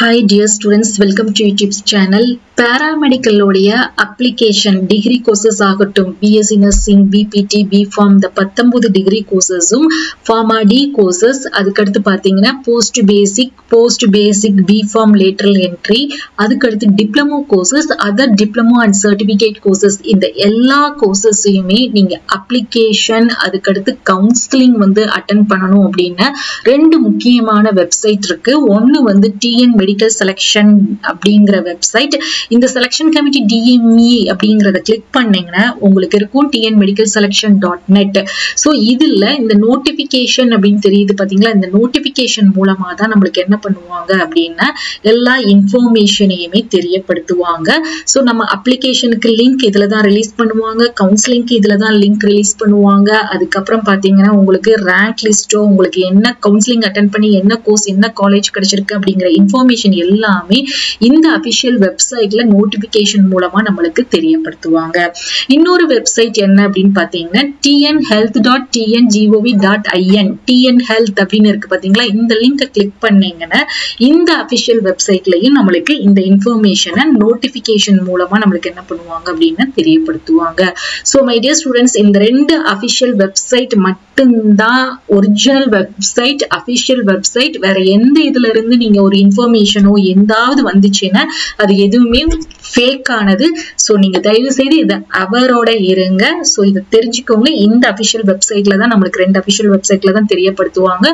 Hi dear students, welcome to YouTube's channel. Paramedical ஓடைய application degree courses ஆகட்டும், BSc Nursing, BPT, BPharm the 19 degree courses-உம் Pharma D courses, அதுக்கடுத்து பார்த்தீங்கன்னா post basic BPharm lateral entry, அதுக்கடுத்து diploma courses, other diploma and certificate courses, இந்த எல்லா courses-ஐயுமே நீங்க application, அதுக்கடுத்து counseling வந்து attend பண்ணணும் அப்படின்னா ரெண்டு முக்கியமான வெப்சைட் இருக்கு. ஒன்னு வந்து TN Medical Selection அப்படிங்கிற வெப்சைட். இந்த செலக்ஷன் கமிட்டி DME அப்படிங்கறத கிளிக் பண்ணீங்கன்னா உங்களுக்கு இருக்கும் tnmedicalselection.net. சோ இதுல இந்த நோட்டிபிகேஷன் அப்படினு தெரியுது பாத்தீங்களா, இந்த நோட்டிபிகேஷன் மூலமா தான் நமக்கு என்ன பண்ணுவாங்க அப்படின்னா எல்லா இன்ஃபர்மேஷனையுமே தெரியப்படுத்துவாங்க. சோ நம்ம அப்ளிகேஷனுக்கு லிங்க் இதுல தான் ரிலீஸ் பண்ணுவாங்க, கவுன்சிலிங்க்கு இதுல தான் லிங்க் ரிலீஸ் பண்ணுவாங்க. அதுக்கு அப்புறம் பாத்தீங்கன்னா உங்களுக்கு ரேங்க் லிஸ்டோ, உங்களுக்கு என்ன கவுன்சிலிங் அட்டெண்ட் பண்ணி என்ன கோர்ஸ் என்ன காலேஜ் கிடைச்சிருக்கு அப்படிங்கிற இன்ஃபர்மேஷன் எல்லாமே இந்த அபிஷியல் வெப்சைட்ல நோட்டிபிகேஷன் மூலமா நம்மளுக்கு தெரியப்படுத்துவாங்க. இன்னொரு வெப்சைட் என்ன அப்படின்னு பாத்தீங்கன்னா tnhealth.tngov.in. TN Health அப்படின்னு இருக்கு பாத்தீங்களா, இந்த லிங்கை கிளிக் பண்ணீங்கன்னா இந்த அபிஷியல் வெப்சைட்லயும் நம்மளுக்கு இந்த இன்ஃபர்மேஷனை நோட்டிபிகேஷன் மூலமா நம்மளுக்கு என்ன பண்ணுவாங்க அப்படின்னு தெரியப்படுத்துவாங்க. சோ மை டியர் ஸ்டூடெண்ட்ஸ், இந்த ரெண்டு அபிஷியல் வெப்சைட் மட்டும்தான் ஒரிஜினல் வெப்சைட், அபிஷியல் வெப்சைட். வேற எந்த இதுல இருந்து நீங்க ஒரு இன்ஃபர்மேஷனோ எந்தாவது வந்துச்சுன்னா அது எதுவுமே ஃபேக் ஆனது. சோ நீங்க தயவு செய்து இத அவரோட இருங்க. சோ இத தெரிஞ்சுக்கோங்க. இந்த அபிஷியல் வெப்சைட்ல தான் நம்மளுக்கு ரெண்டு அபிஷியல் வெப்சைட்ல தான் தெரியப்படுத்துவாங்க.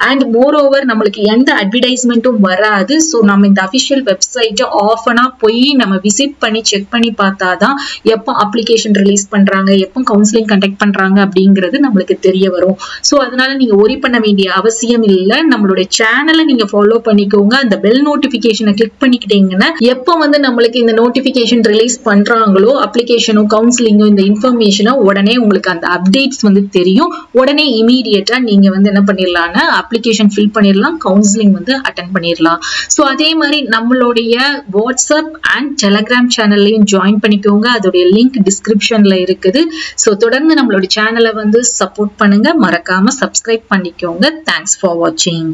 அண்ட் மோர் ஓவர் நம்மளுக்கு எந்த அட்வர்டைஸ்மெண்ட்டும் வராது. சோ நம்ம இந்த அபிஷியல் வெப்சைட் ஆஃபனா போய் நம்ம விசிட் பண்ணி செக் பண்ணி பார்த்தாதான் எப்போ அப்ளிகேஷன் ரிலீஸ் பண்றாங்க, எப்போ கவுன்சிலிங் கண்டக்ட் பண்றாங்க அப்படிங்கிறது நம்மளுக்கு தெரிய வரும். சோ அதனால நீங்க ஒரி பண்ண வேண்டிய அவசியம் இல்லை. நம்மளுடைய சேனலை நீங்க ஃபாலோ பண்ணிக்கோங்க. அந்த பெல் நோட்டிபிகேஷனை கிளிக் பண்ணிக்கிட்டீங்கன்னா எப்போ வந்து நம்மளுக்கு இந்த நோட்டிபிகேஷன் ரிலீஸ் பண்றாங்களோ அப்ளிகேஷனோ கவுன்சிலிங்கோ இந்த இன்ஃபர்மேஷனோ உடனே உங்களுக்கு அந்த அப்டேட்ஸ் வந்து தெரியும். உடனே இமீடியட்டா நீங்க வந்து என்ன பண்ணிடலாம்னா அப்ளிகேஷன் ஃபில் பண்ணிடலாம், கவுன்சிலிங் வந்து அட்டெண்ட் பண்ணிடலாம். சோ அதே மாதிரி நம்மளுடைய வாட்ஸ்அப் அண்ட் டெலிகிராம் சேனல்லையும் ஜாயின் பண்ணிக்கோங்க. அதோடைய லிங்க் டிஸ்கிரிப்ஷன்ல இருக்குது. சோ தொடர்ந்து நம்மளோட சேனலை வந்து சப்போர்ட் பண்ணுங்க, மறக்காம சப்ஸ்கிரைப் பண்ணிக்கோங்க. தேங்க்ஸ் ஃபார் வாட்சிங்.